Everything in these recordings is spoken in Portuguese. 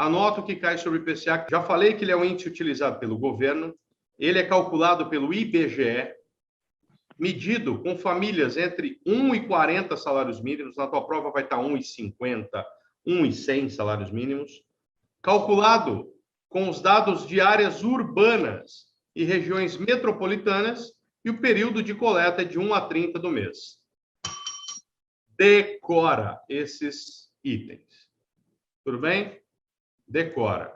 Anota o que cai sobre o IPCA. Já falei que ele é um índice utilizado pelo governo. Ele é calculado pelo IBGE, medido com famílias entre 1 e 40 salários mínimos. Na tua prova vai estar 1,50, 1,100 salários mínimos. Calculado com os dados de áreas urbanas e regiões metropolitanas, e o período de coleta é de 1 a 30 do mês. Decora esses itens. Tudo bem? Decora.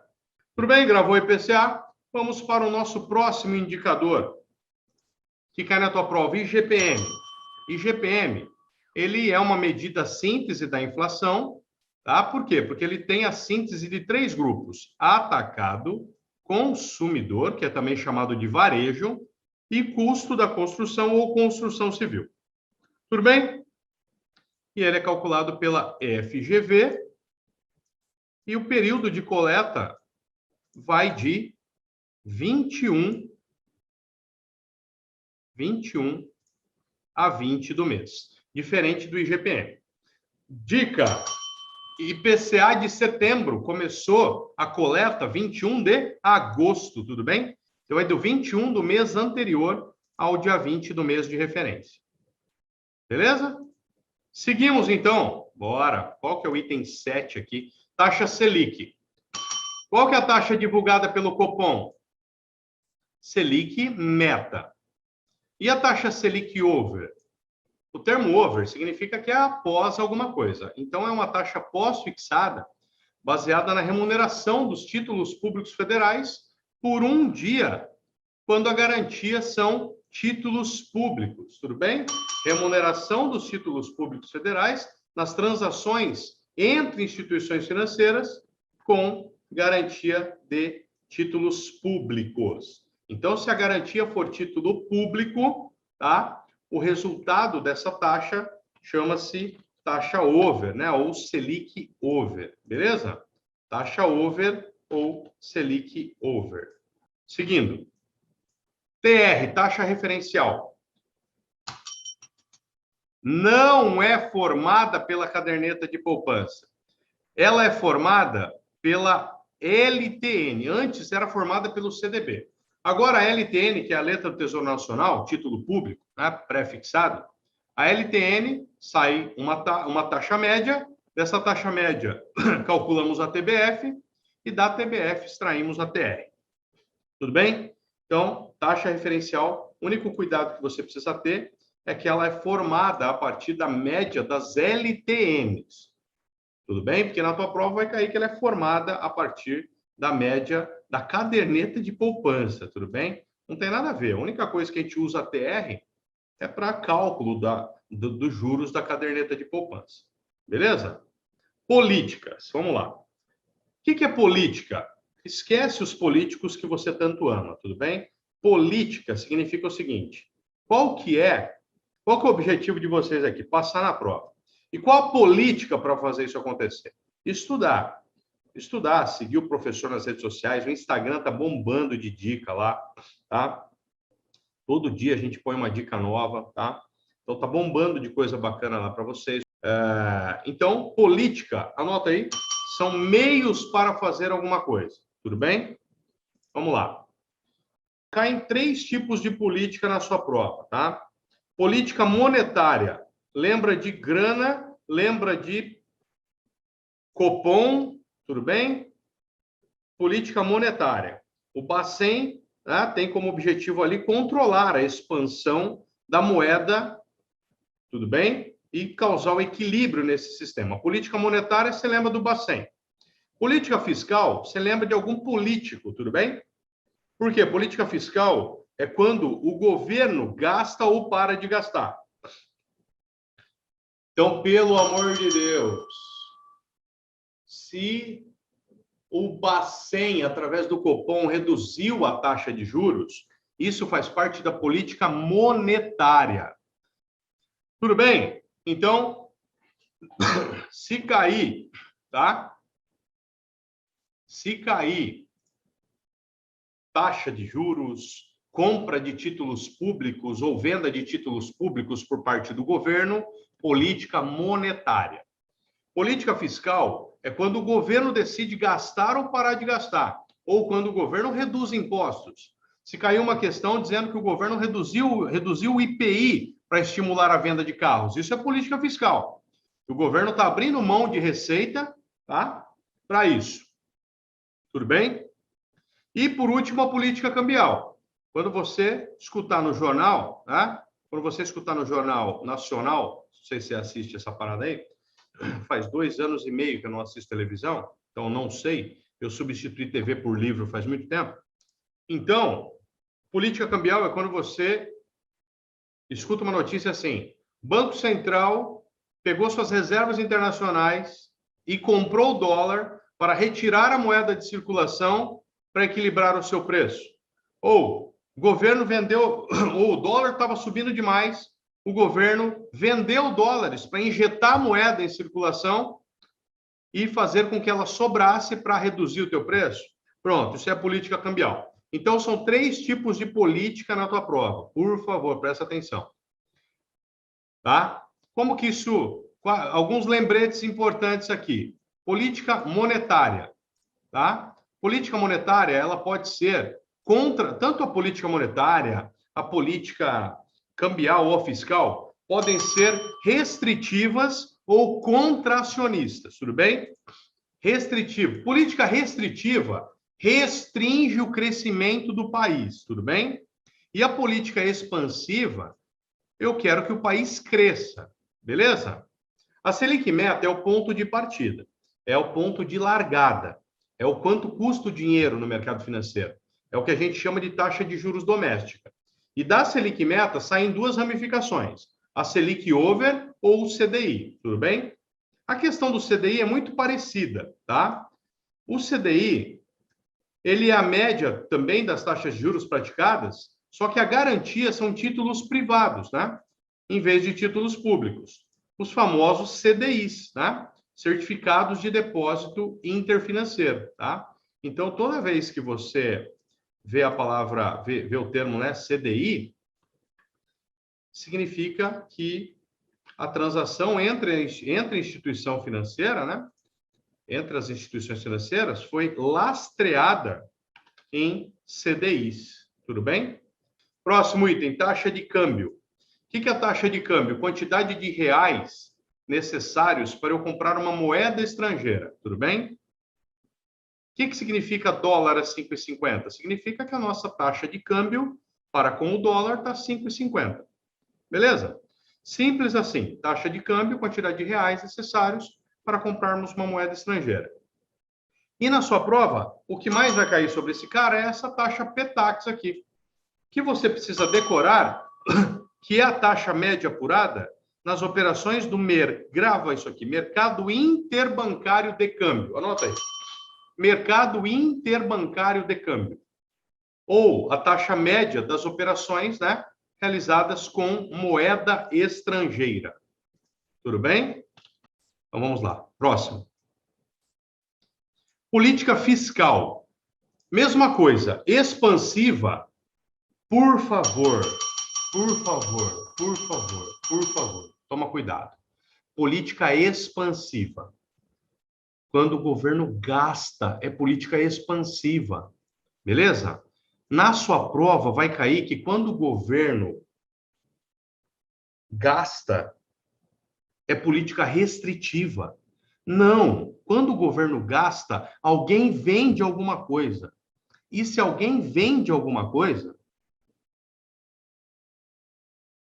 Tudo bem? Gravou IPCA? Vamos para o nosso próximo indicador, que cai na tua prova, IGPM. IGPM, ele é uma medida síntese da inflação, tá? Por quê? Porque ele tem a síntese de 3 grupos: atacado, consumidor, que é também chamado de varejo, e custo da construção ou construção civil. Tudo bem? E ele é calculado pela FGV, e o período de coleta vai de 21 a 20 do mês, diferente do IGPM. Dica: IPCA de setembro, começou a coleta 21 de agosto, tudo bem? Então, é do 21 do mês anterior ao dia 20 do mês de referência. Beleza? Seguimos, então. Bora. Qual que é o item 7 aqui? Taxa Selic. Qual que é a taxa divulgada pelo Copom? Selic meta. E a taxa Selic over? O termo over significa que é após alguma coisa. Então, é uma taxa pós-fixada, baseada na remuneração dos títulos públicos federais por um dia, quando a garantia são títulos públicos. Tudo bem? Remuneração dos títulos públicos federais nas transações entre instituições financeiras com garantia de títulos públicos. Então, se a garantia for título público, tá? O resultado dessa taxa chama-se taxa over, né? Ou Selic over, beleza? Taxa over ou Selic over. Seguindo. TR, taxa referencial. Não é formada pela caderneta de poupança. Ela é formada pela LTN. Antes era formada pelo CDB. Agora, a LTN, que é a letra do Tesouro Nacional, título público, né, pré-fixado, a LTN sai uma taxa média, dessa taxa média calculamos a TBF e da TBF extraímos a TR. Tudo bem? Então, taxa referencial, o único cuidado que você precisa ter é que ela é formada a partir da média das LTNs. Tudo bem? Porque na tua prova vai cair que ela é formada a partir da média da caderneta de poupança, tudo bem? Não tem nada a ver. A única coisa que a gente usa a TR é para cálculo dos juros da caderneta de poupança. Beleza? Políticas. Vamos lá. O que é política? Esquece os políticos que você tanto ama, tudo bem? Política significa o seguinte: qual que é o objetivo de vocês aqui? Passar na prova. E qual a política para fazer isso acontecer? Estudar. Estudar, seguir o professor nas redes sociais. O Instagram tá bombando de dica lá, tá? Todo dia a gente põe uma dica nova, tá? Então tá bombando de coisa bacana lá para vocês. Então, política, anota aí, são meios para fazer alguma coisa. Tudo bem? Vamos lá. Caem 3 tipos de política na sua prova, tá? Política monetária. Lembra de grana, lembra de Copom, tudo bem? Política monetária. O Bacen, né, tem como objetivo ali controlar a expansão da moeda, tudo bem? E causar o equilíbrio nesse sistema. Política monetária, você lembra do Bacen. Política fiscal, você lembra de algum político, tudo bem? Por quê? Política fiscal é quando o governo gasta ou para de gastar. Então, pelo amor de Deus, se o Bacen, através do Copom, reduziu a taxa de juros, isso faz parte da política monetária. Tudo bem? Então, se cair, tá? Se cair taxa de juros, compra de títulos públicos ou venda de títulos públicos por parte do governo, política monetária. Política fiscal é quando o governo decide gastar ou parar de gastar, ou quando o governo reduz impostos. Se caiu uma questão dizendo que o governo reduziu o IPI para estimular a venda de carros. Isso é política fiscal. O governo está abrindo mão de receita, tá? Para isso. Tudo bem? E, por último, a política cambial. Quando você escutar no jornal, tá? Quando você escutar no Jornal Nacional, não sei se você assiste essa parada aí, faz 2 anos e meio que eu não assisto televisão, então não sei. Eu substituí TV por livro faz muito tempo. Então, política cambial é quando você escuta uma notícia assim: Banco Central pegou suas reservas internacionais e comprou o dólar para retirar a moeda de circulação para equilibrar o seu preço. Ou o governo vendeu, ou o dólar estava subindo demais, o governo vendeu dólares para injetar a moeda em circulação e fazer com que ela sobrasse para reduzir o teu preço. Pronto, isso é a política cambial. Então, são 3 tipos de política na tua prova. Por favor, presta atenção. Tá? Como que isso... Alguns lembretes importantes aqui. Política monetária. Tá? Política monetária, ela pode ser contra... Tanto a política monetária, a política cambial ou fiscal, podem ser restritivas ou contracionistas. Tudo bem? Restritivo. Política restritiva restringe o crescimento do país, tudo bem? E a política expansiva, eu quero que o país cresça, beleza? A Selic Meta é o ponto de partida, é o ponto de largada, é o quanto custa o dinheiro no mercado financeiro, é o que a gente chama de taxa de juros doméstica. E da Selic Meta saem 2 ramificações, a Selic Over ou o CDI, tudo bem? A questão do CDI é muito parecida, tá? O CDI, ele é a média também das taxas de juros praticadas, só que a garantia são títulos privados, né? Em vez de títulos públicos. Os famosos CDIs, né? Certificados de Depósito Interfinanceiro, tá? Então, toda vez que você vê a palavra, vê o termo, né, CDI, significa que a transação entre a instituição financeira, né? Entre as instituições financeiras, foi lastreada em CDIs. Tudo bem? Próximo item, taxa de câmbio. O que é a taxa de câmbio? Quantidade de reais necessários para eu comprar uma moeda estrangeira. Tudo bem? O que significa dólar a 5,50? Significa que a nossa taxa de câmbio para com o dólar está 5,50. Beleza? Simples assim. Taxa de câmbio, quantidade de reais necessários para comprarmos uma moeda estrangeira. E na sua prova, o que mais vai cair sobre esse cara é essa taxa PTAX aqui, que você precisa decorar, que é a taxa média apurada nas operações do grava isso aqui, mercado interbancário de câmbio. Anota aí. Mercado interbancário de câmbio. Ou a taxa média das operações, né, realizadas com moeda estrangeira. Tudo bem? Então vamos lá. Próximo. Política fiscal. Mesma coisa. Expansiva. Por favor, por favor, por favor, por favor. Toma cuidado. Política expansiva. Quando o governo gasta, é política expansiva. Beleza? Na sua prova vai cair que quando o governo gasta, é política restritiva. Não, quando o governo gasta, alguém vende alguma coisa. E se alguém vende alguma coisa,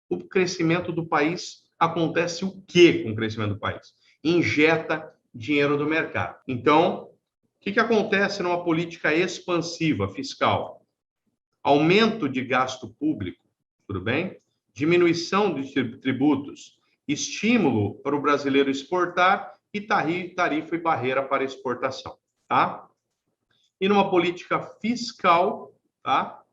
o crescimento do país acontece o quê com o crescimento do país? Injeta dinheiro do mercado. Então, o que acontece numa política expansiva fiscal? Aumento de gasto público, tudo bem? Diminuição de tributos, estímulo para o brasileiro exportar e tarifa e barreira para exportação, tá? E numa política fiscal, tá?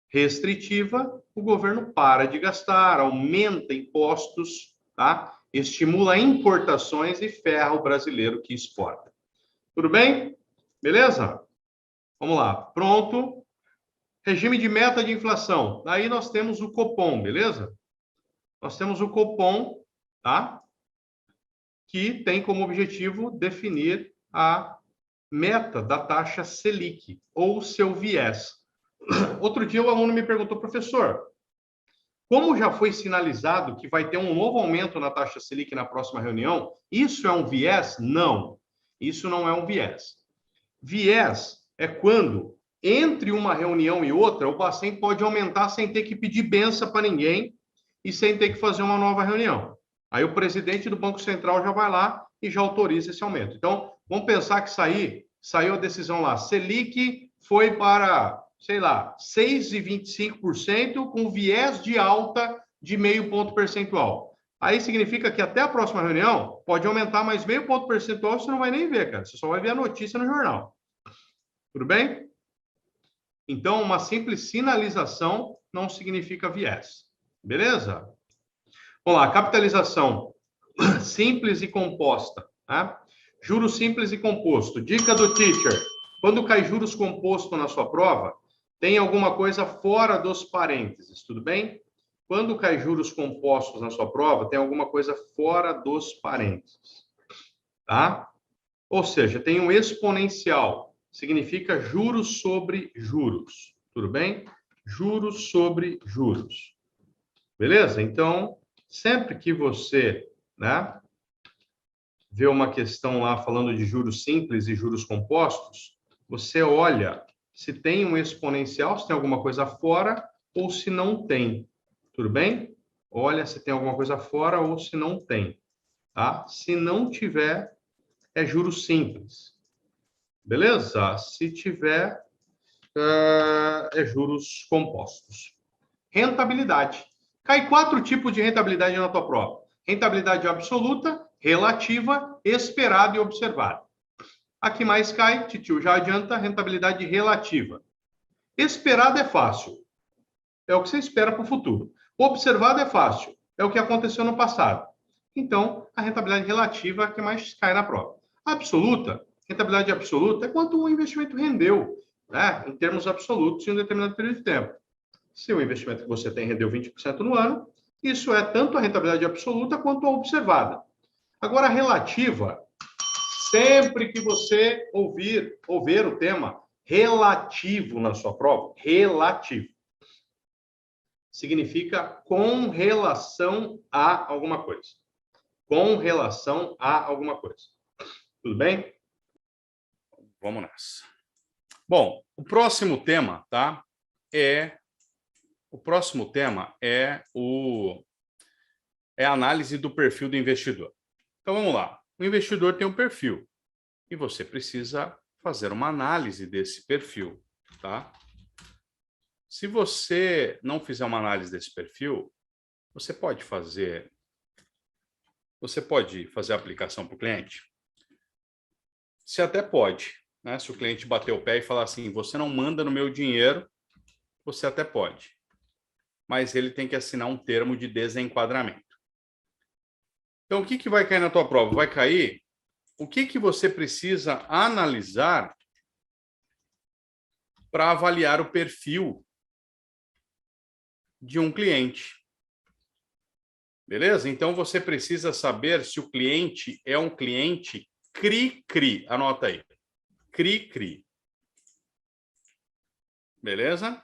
Restritiva, o governo para de gastar, aumenta impostos, tá? Estimula importações e ferra o brasileiro que exporta. Tudo bem? Beleza? Vamos lá. Pronto. Regime de meta de inflação. Aí nós temos o Copom, beleza? Nós temos o Copom, tá? Que tem como objetivo definir a meta da taxa Selic, ou seu viés. Outro dia o aluno me perguntou, professor, como já foi sinalizado que vai ter um novo aumento na taxa Selic na próxima reunião, isso é um viés? Não, isso não é um viés. Viés é quando, entre uma reunião e outra, o Bacen pode aumentar sem ter que pedir benção para ninguém e sem ter que fazer uma nova reunião. Aí o presidente do Banco Central já vai lá e já autoriza esse aumento. Então, vamos pensar que saiu a decisão lá, Selic foi para, sei lá, 6,25% com viés de alta de meio ponto percentual. Aí significa que até a próxima reunião pode aumentar mais meio ponto percentual, você não vai nem ver, cara. Você só vai ver a notícia no jornal. Tudo bem? Então, uma simples sinalização não significa viés. Beleza? Vamos lá, capitalização simples e composta. Tá? Juros simples e composto. Dica do teacher. Quando cai juros composto na sua prova, tem alguma coisa fora dos parênteses, tudo bem? Quando cai juros compostos na sua prova, tem alguma coisa fora dos parênteses. Tá? Ou seja, tem um exponencial. Significa juros sobre juros. Tudo bem? Juros sobre juros. Beleza? Então, sempre que você, né, vê uma questão lá falando de juros simples e juros compostos, você olha se tem um exponencial, se tem alguma coisa fora ou se não tem. Tudo bem? Olha se tem alguma coisa fora ou se não tem. Tá? Se não tiver, é juros simples. Beleza? Se tiver, é juros compostos. Rentabilidade. Cai 4 tipos de rentabilidade na tua prova. Rentabilidade absoluta, relativa, esperada e observada. A que mais cai, titio já adianta, rentabilidade relativa. Esperada é fácil. É o que você espera para o futuro. Observada é fácil. É o que aconteceu no passado. Então, a rentabilidade relativa é a que mais cai na prova. Absoluta, rentabilidade absoluta é quanto o investimento rendeu, né, em termos absolutos em um determinado período de tempo. Se o investimento que você tem rendeu 20% no ano, isso é tanto a rentabilidade absoluta quanto a observada. Agora, a relativa, sempre que você ouvir o tema relativo na sua prova, relativo, significa com relação a alguma coisa. Com relação a alguma coisa. Tudo bem? Vamos nessa. Bom, o próximo tema, tá? O próximo tema é a análise do perfil do investidor. Então vamos lá. O investidor tem um perfil e você precisa fazer uma análise desse perfil, tá? Se você não fizer uma análise desse perfil, você pode fazer a aplicação para o cliente? Você até pode, né? Se o cliente bater o pé e falar assim, você não manda no meu dinheiro, você até pode. Mas ele tem que assinar um termo de desenquadramento. Então, o que vai cair na tua prova? Vai cair o que você precisa analisar para avaliar o perfil de um cliente. Beleza? Então, você precisa saber se o cliente é um cliente cri-cri. Anota aí. Cri-cri. Beleza?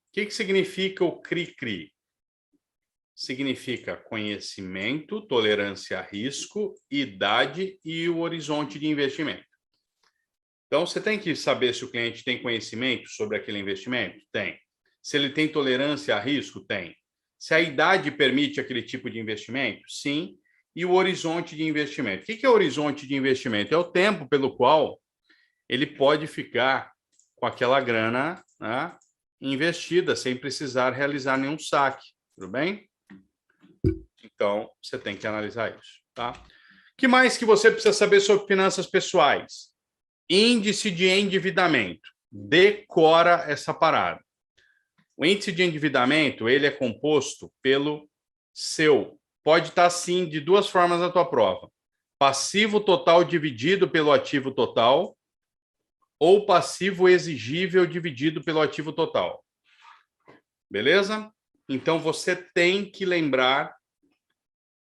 O que significa o cri-cri? Significa conhecimento, tolerância a risco, idade e o horizonte de investimento. Então, você tem que saber se o cliente tem conhecimento sobre aquele investimento? Tem. Se ele tem tolerância a risco? Tem. Se a idade permite aquele tipo de investimento? Sim. E o horizonte de investimento? O que é o horizonte de investimento? É o tempo pelo qual ele pode ficar com aquela grana, né, investida, sem precisar realizar nenhum saque. Tudo bem? Então, você tem que analisar isso, tá? O que mais que você precisa saber sobre finanças pessoais? Índice de endividamento. Decora essa parada. O índice de endividamento, ele é composto pelo seu. Pode estar, sim, de duas formas na tua prova. Passivo total dividido pelo ativo total ou passivo exigível dividido pelo ativo total. Beleza? Então, você tem que lembrar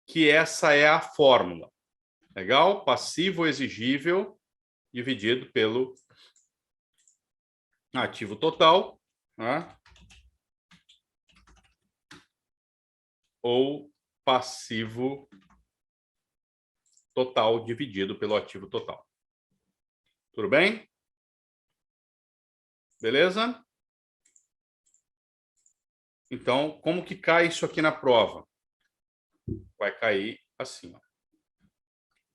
que essa é a fórmula. Legal? Passivo exigível dividido pelo ativo total, né? Ou passivo total dividido pelo ativo total. Tudo bem? Beleza? Então, como que cai isso aqui na prova? Vai cair assim, ó.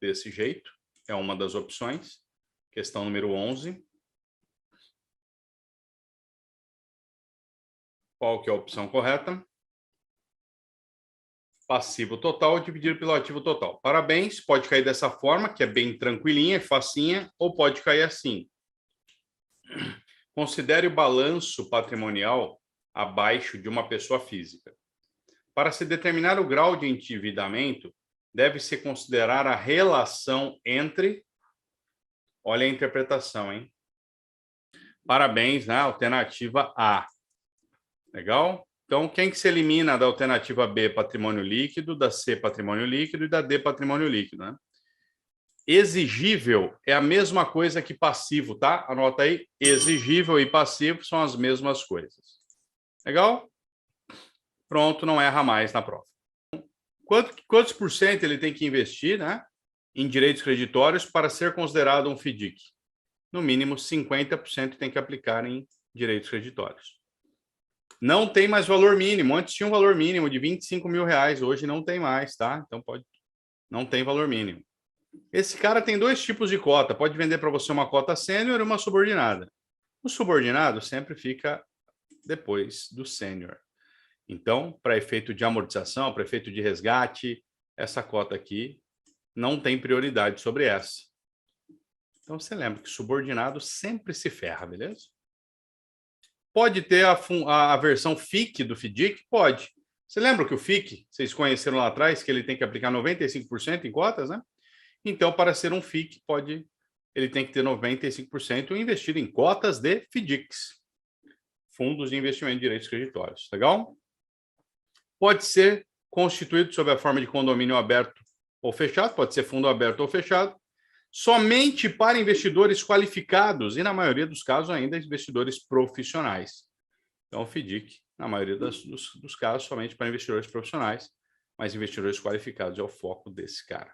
Desse jeito. É uma das opções. Questão número 11. Qual que é a opção correta? Passivo total dividido pelo ativo total. Parabéns, pode cair dessa forma, que é bem tranquilinha, facinha, ou pode cair assim. Considere o balanço patrimonial abaixo de uma pessoa física. Para se determinar o grau de endividamento, deve-se considerar a relação entre... Olha a interpretação, hein? Parabéns, né? Alternativa A. Legal? Então, quem que se elimina da alternativa B, patrimônio líquido, da C, patrimônio líquido e da D, patrimônio líquido, né? Exigível é a mesma coisa que passivo, tá? Anota aí, exigível e passivo são as mesmas coisas. Legal? Pronto, não erra mais na prova. Quantos por cento ele tem que investir, né, em direitos creditórios para ser considerado um FDIC? No mínimo 50% tem que aplicar em direitos creditórios. Não tem mais valor mínimo. Antes tinha um valor mínimo de R$25 mil, hoje não tem mais, tá? Então não tem valor mínimo. Esse cara tem dois tipos de cota. Pode vender para você uma cota sênior e uma subordinada. O subordinado sempre fica depois do sênior. Então, para efeito de amortização, para efeito de resgate, essa cota aqui não tem prioridade sobre essa. Então, você lembra que subordinado sempre se ferra, beleza? Pode ter a versão FIC do FDIC? Pode. Você lembra que o FIC, vocês conheceram lá atrás, que ele tem que aplicar 95% em cotas, né? Então, para ser um FIC, ele tem que ter 95% investido em cotas de FDICs, fundos de investimento de direitos creditórios. Legal? Pode ser constituído sob a forma de condomínio aberto ou fechado, pode ser fundo aberto ou fechado, somente para investidores qualificados e, na maioria dos casos, ainda investidores profissionais. Então, o FDIC, na maioria dos casos, somente para investidores profissionais, mas investidores qualificados é o foco desse cara.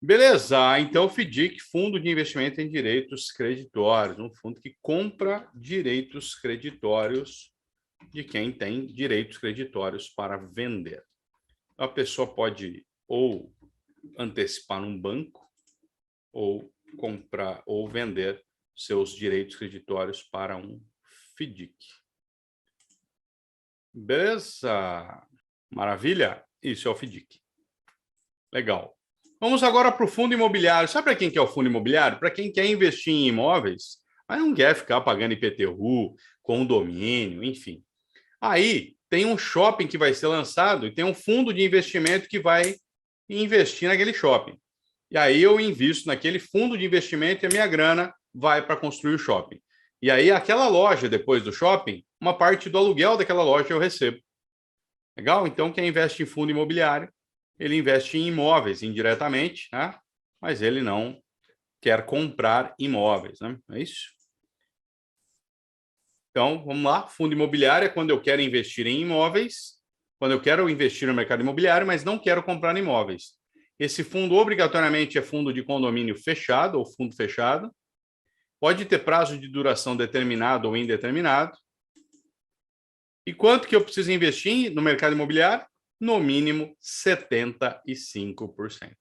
Beleza, então o FDIC, Fundo de Investimento em Direitos Creditórios, um fundo que compra direitos creditórios de quem tem direitos creditórios para vender. A pessoa pode ou antecipar num banco, ou comprar ou vender seus direitos creditórios para um FDIC. Beleza? Maravilha? Isso é o FDIC. Legal. Vamos agora para o fundo imobiliário. Sabe para quem que é o fundo imobiliário? Para quem quer investir em imóveis, mas não quer ficar pagando IPTU, condomínio, enfim. Aí tem um shopping que vai ser lançado e tem um fundo de investimento que vai investir naquele shopping. E aí eu invisto naquele fundo de investimento e a minha grana vai para construir o shopping. E aí aquela loja, depois do shopping, uma parte do aluguel daquela loja eu recebo. Legal? Então, quem investe em fundo imobiliário, ele investe em imóveis indiretamente, né? Mas ele não quer comprar imóveis, né? É isso? Então, vamos lá. Fundo imobiliário é quando eu quero investir em imóveis, quando eu quero investir no mercado imobiliário, mas não quero comprar imóveis. Esse fundo, obrigatoriamente, é fundo de condomínio fechado ou fundo fechado. Pode ter prazo de duração determinado ou indeterminado. E quanto que eu preciso investir no mercado imobiliário? No mínimo 75%.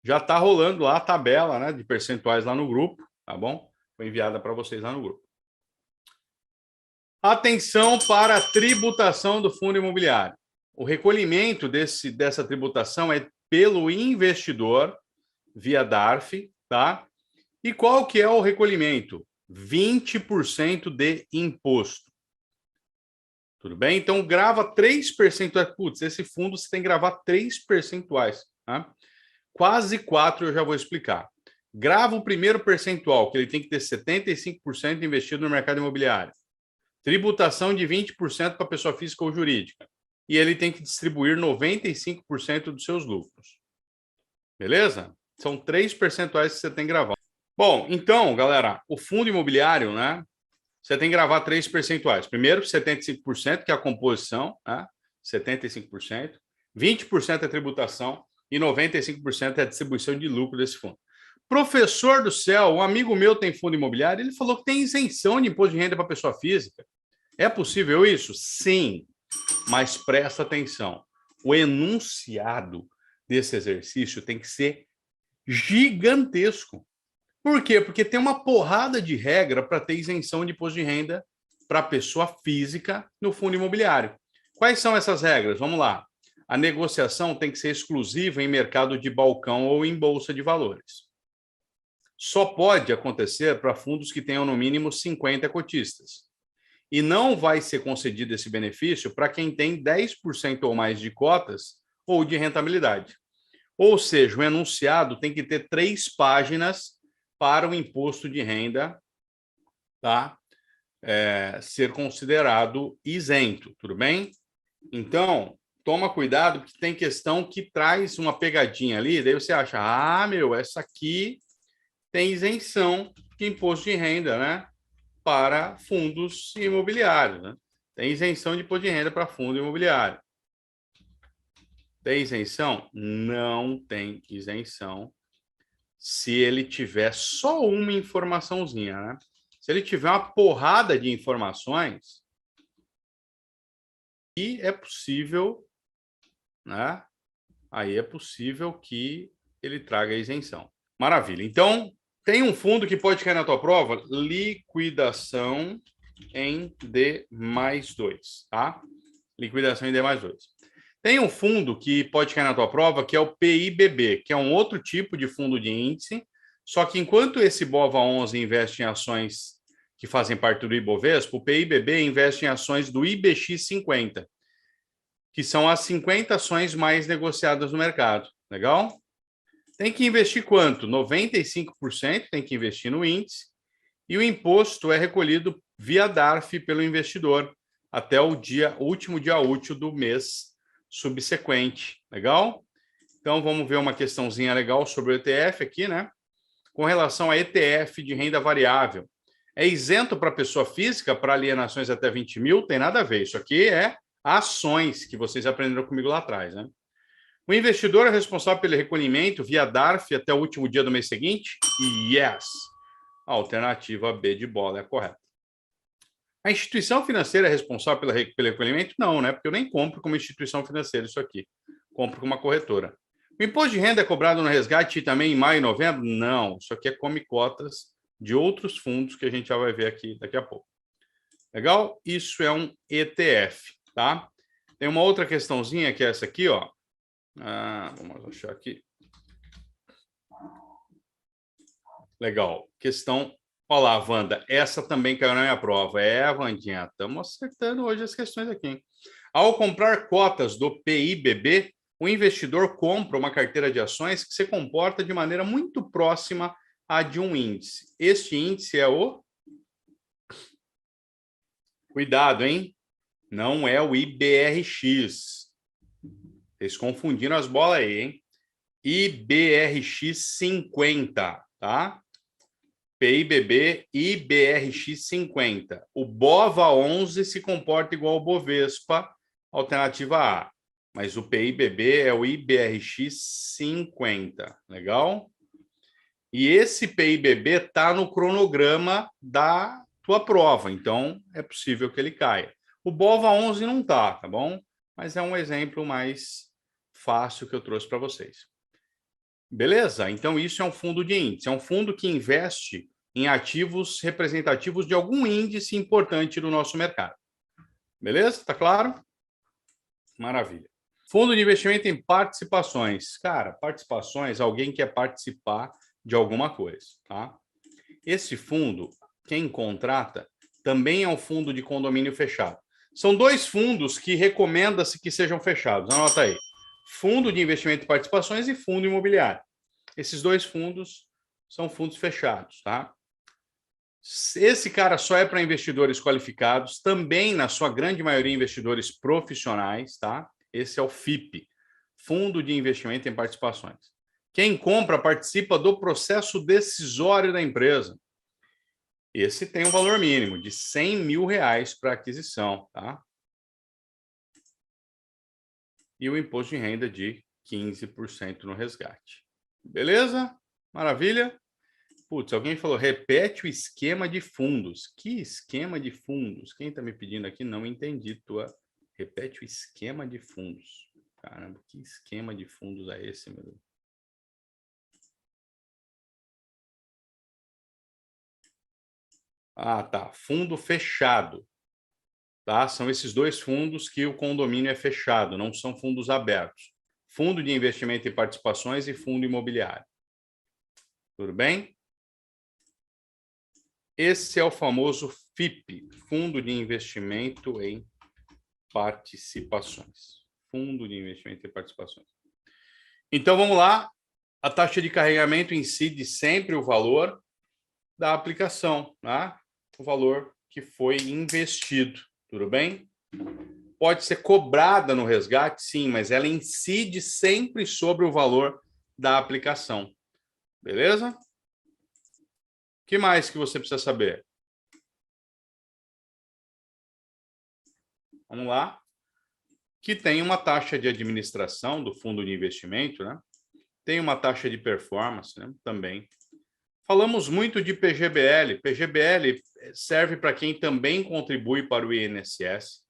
Já está rolando lá a tabela, né, de percentuais lá no grupo, tá bom? Foi enviada para vocês lá no grupo. Atenção para a tributação do fundo imobiliário. O recolhimento dessa tributação é pelo investidor via DARF, tá? E qual que é o recolhimento? 20% de imposto. Tudo bem? Então, grava 3 percentuais. Putz, esse fundo você tem que gravar 3 percentuais. Tá? Quase 4 eu já vou explicar. Grava o primeiro percentual, que ele tem que ter 75% investido no mercado imobiliário. Tributação de 20% para pessoa física ou jurídica. E ele tem que distribuir 95% dos seus lucros. Beleza? São 3 percentuais que você tem que gravar. Bom, então, galera, o fundo imobiliário, né? Você tem que gravar 3 percentuais. Primeiro, 75%, que é a composição, né? 75%. 20% é tributação e 95% é a distribuição de lucro desse fundo. Professor do céu, um amigo meu tem fundo imobiliário, ele falou que tem isenção de imposto de renda para pessoa física. É possível isso? Sim, mas presta atenção. O enunciado desse exercício tem que ser gigantesco. Por quê? Porque tem uma porrada de regra para ter isenção de imposto de renda para pessoa física no fundo imobiliário. Quais são essas regras? Vamos lá. A negociação tem que ser exclusiva em mercado de balcão ou em bolsa de valores. Só pode acontecer para fundos que tenham no mínimo 50 cotistas. E não vai ser concedido esse benefício para quem tem 10% ou mais de cotas ou de rentabilidade. Ou seja, o enunciado tem que ter 3 páginas para o imposto de renda, tá? Ser considerado isento, tudo bem? Então, toma cuidado, porque tem questão que traz uma pegadinha ali, daí você acha, essa aqui tem isenção de imposto de renda, né? Para fundos imobiliários, né? Tem isenção de imposto de renda para fundo imobiliário. Tem isenção? Não tem isenção se ele tiver só uma informaçãozinha, né? Se ele tiver uma porrada de informações, e é possível, né? Aí é possível que ele traga isenção. Maravilha. Então, tem um fundo que pode cair na tua prova, liquidação em D+2, tá? Liquidação em D+2. Tem um fundo que pode cair na tua prova, que é o PIBB, que é um outro tipo de fundo de índice, só que enquanto esse BOVA11 investe em ações que fazem parte do Ibovespa, o PIBB investe em ações do IBX50, que são as 50 ações mais negociadas no mercado. Legal? Tem que investir quanto? 95% tem que investir no índice, e o imposto é recolhido via DARF pelo investidor até o último dia útil do mês subsequente. Legal? Então, vamos ver uma questãozinha legal sobre o ETF aqui, né? Com relação a ETF de renda variável. É isento para pessoa física, para alienações até 20 mil? Tem nada a ver. Isso aqui é ações que vocês aprenderam comigo lá atrás, né? O investidor é responsável pelo recolhimento via DARF até o último dia do mês seguinte? Yes! A alternativa B de bola é a correta. A instituição financeira é responsável pelo recolhimento? Não, né? Porque eu nem compro como instituição financeira isso aqui. Compro como uma corretora. O imposto de renda é cobrado no resgate também em maio e novembro? Não. Isso aqui é come cotas de outros fundos que a gente já vai ver aqui daqui a pouco. Legal? Isso é um ETF, tá? Tem uma outra questãozinha que é essa aqui, ó. Vamos achar aqui. Legal. Questão. Olha lá, Wanda. Essa também caiu na minha prova. Wandinha, estamos acertando hoje as questões aqui, hein? Ao comprar cotas do PIBB, o investidor compra uma carteira de ações que se comporta de maneira muito próxima à de um índice. Este índice é o... Cuidado, hein? Não é o IBRX. Vocês confundiram as bolas aí, hein? IBRX 50, tá? PIBB IBRX 50. O BOVA11 se comporta igual ao Bovespa, alternativa A. Mas o PIBB é o IBRX 50. Legal? E esse PIBB está no cronograma da tua prova, então é possível que ele caia. O BOVA11 não está, tá bom? Mas é um exemplo mais fácil que eu trouxe para vocês. Beleza? Então, isso é um fundo de índice. É um fundo que investe em ativos representativos de algum índice importante no nosso mercado. Beleza? Tá claro? Maravilha. Fundo de investimento em participações. Cara, participações, alguém quer participar de alguma coisa, tá? Esse fundo, quem contrata, também é um fundo de condomínio fechado. São 2 fundos que recomenda-se que sejam fechados. Anota aí. Fundo de investimento em participações e fundo imobiliário. Esses 2 fundos são fundos fechados, tá? Esse cara só é para investidores qualificados, também, na sua grande maioria, investidores profissionais, tá? Esse é o FIP, Fundo de Investimento em Participações. Quem compra participa do processo decisório da empresa. Esse tem um valor mínimo de R$100 mil para aquisição, tá? E o imposto de renda de 15% no resgate. Beleza? Maravilha? Putz, alguém falou, repete o esquema de fundos. Que esquema de fundos? Quem está me pedindo aqui? Não entendi Repete o esquema de fundos. Caramba, que esquema de fundos é esse, meu Deus? Ah, tá. Fundo fechado. Tá? São esses dois fundos que o condomínio é fechado, não são fundos abertos. Fundo de investimento em participações e fundo imobiliário. Tudo bem? Esse é o famoso FIP, Fundo de Investimento em Participações. Fundo de Investimento em Participações. Então, vamos lá. A taxa de carregamento incide sempre o valor da aplicação, tá? O valor que foi investido. Tudo bem? Pode ser cobrada no resgate, sim, mas ela incide sempre sobre o valor da aplicação. Beleza? O que mais que você precisa saber? Vamos lá. Que tem uma taxa de administração do fundo de investimento, né? Tem uma taxa de performance, né? Também. Falamos muito de PGBL. PGBL serve para quem também contribui para o INSS.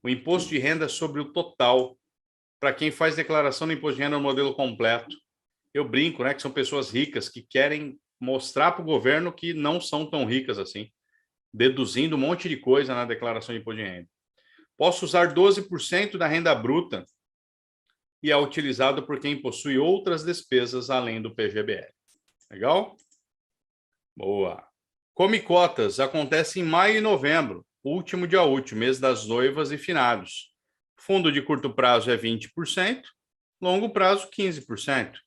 O imposto de renda sobre o total, para quem faz declaração do imposto de renda no modelo completo. Eu brinco, né, que são pessoas ricas que querem mostrar para o governo que não são tão ricas assim, deduzindo um monte de coisa na declaração de imposto de renda. Posso usar 12% da renda bruta e é utilizado por quem possui outras despesas além do PGBL. Legal? Boa. Come cotas acontece em maio e novembro, último dia útil, mês das noivas e finados. Fundo de curto prazo é 20%, longo prazo 15%.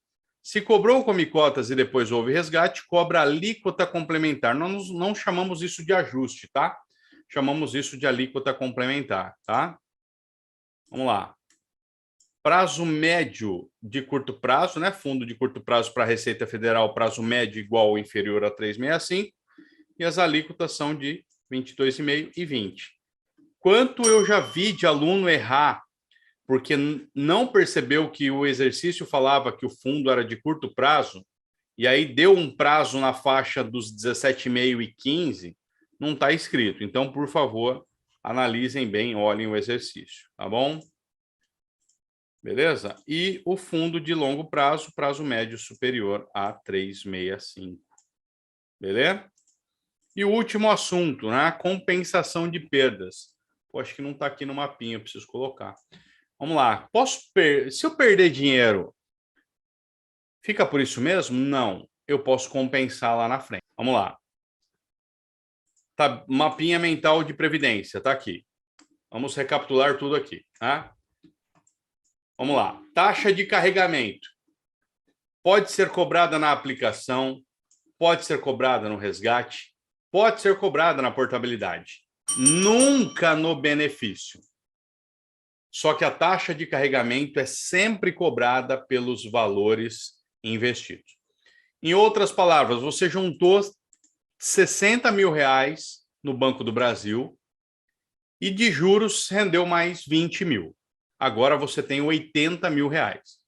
Se cobrou come cotas e depois houve resgate, cobra alíquota complementar. Nós não chamamos isso de ajuste, tá? Chamamos isso de alíquota complementar, tá? Vamos lá. Prazo médio de curto prazo, né? Fundo de curto prazo para a Receita Federal, prazo médio igual ou inferior a 365. E as alíquotas são de 22,5% e 20%. Quanto eu já vi de aluno errar, porque não percebeu que o exercício falava que o fundo era de curto prazo, e aí deu um prazo na faixa dos 17,5 e 15, não está escrito. Então, por favor, analisem bem, olhem o exercício, tá bom? Beleza? E o fundo de longo prazo, prazo médio superior a 365. Beleza? E o último assunto, né? Compensação de perdas. Pô, acho que não está aqui no mapinha, eu preciso colocar. Vamos lá. Se eu perder dinheiro, fica por isso mesmo? Não. Eu posso compensar lá na frente. Vamos lá. Tá, mapinha mental de previdência, tá aqui. Vamos recapitular tudo aqui, tá? Vamos lá. Taxa de carregamento. Pode ser cobrada na aplicação, pode ser cobrada no resgate, pode ser cobrada na portabilidade. Nunca no benefício. Só que a taxa de carregamento é sempre cobrada pelos valores investidos. Em outras palavras, você juntou 60 mil reais no Banco do Brasil e de juros rendeu mais 20 mil. Agora você tem 80 mil reais.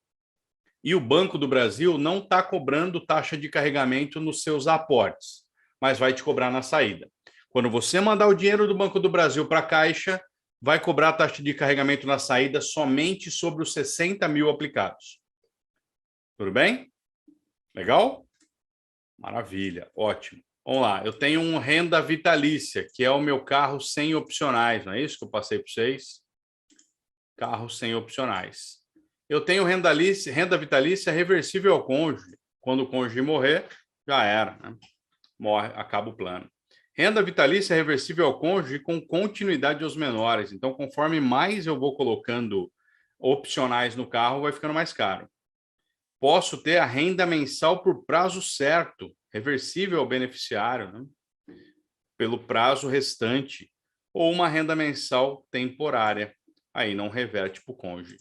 E o Banco do Brasil não está cobrando taxa de carregamento nos seus aportes, mas vai te cobrar na saída. Quando você mandar o dinheiro do Banco do Brasil para a Caixa, vai cobrar a taxa de carregamento na saída somente sobre os 60 mil aplicados. Tudo bem? Legal? Maravilha, ótimo. Vamos lá, eu tenho um renda vitalícia, que é o meu carro sem opcionais, não é isso que eu passei para vocês? Carro sem opcionais. Eu tenho renda vitalícia reversível ao cônjuge. Quando o cônjuge morrer, já era, né? Morre, acaba o plano. Renda vitalícia reversível ao cônjuge com continuidade aos menores. Então, conforme mais eu vou colocando opcionais no carro, vai ficando mais caro. Posso ter a renda mensal por prazo certo, reversível ao beneficiário, né? Pelo prazo restante, ou uma renda mensal temporária. Aí não reverte para o cônjuge.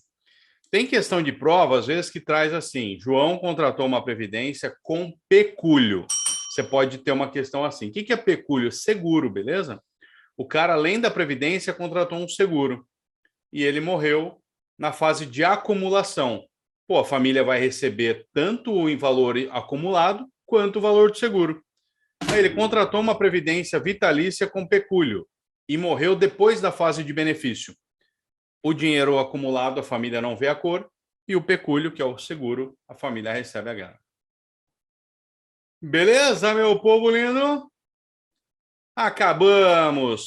Tem questão de prova, às vezes, que traz assim: João contratou uma previdência com pecúlio. Você pode ter uma questão assim: o que é pecúlio? Seguro, beleza? O cara, além da previdência, contratou um seguro e ele morreu na fase de acumulação. Pô, a família vai receber tanto em valor acumulado quanto o valor do seguro. Aí ele contratou uma previdência vitalícia com pecúlio e morreu depois da fase de benefício. O dinheiro acumulado, a família não vê a cor, e o pecúlio, que é o seguro, a família recebe a grana. Beleza, meu povo lindo? Acabamos!